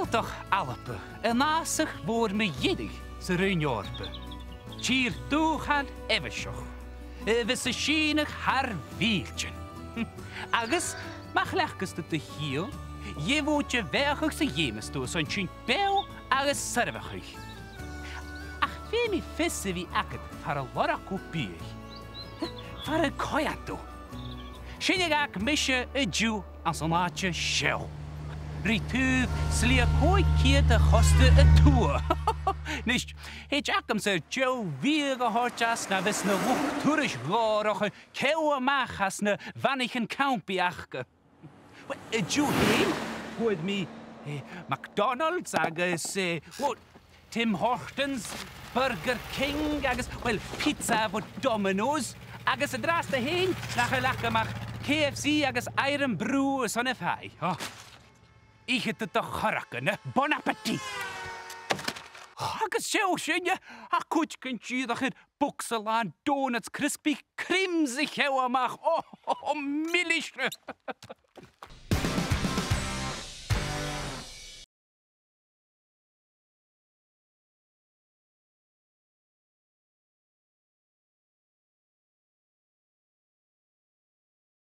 toch Alba, en asig voor me jiddig, ze reunjorpe. Chier toegaan eversjoch. We se schienig haar wieltjen. Agus, mag lekkes te hier, je wordt je werkelijk ze jemes door zo'n chien bel, agus servig. Ach, wie me vissen wie ik het, voor een lora kopier. Voor een koyato. Schien ik misje een Jew aan zo'n laatje shell. Rituur slie kooi keer de gasten een tour. Nicht, het ik hem zo Joe weer gehoord als na wis ne woek toerisch roorige koude maag als ne wannigen kampie achke. Joe heen hoort me McDonald's agus Tim Hortons, Burger King agus pizza voor Domino's agus het draast heen nach een lekker mag KFC agus Iron Brew zo'n fai. Ik het het toch geraken, bon appetit. Agus zo, je, koetjen dat je bokselaan, donuts, crispy, krimsig mag. Oh, millische.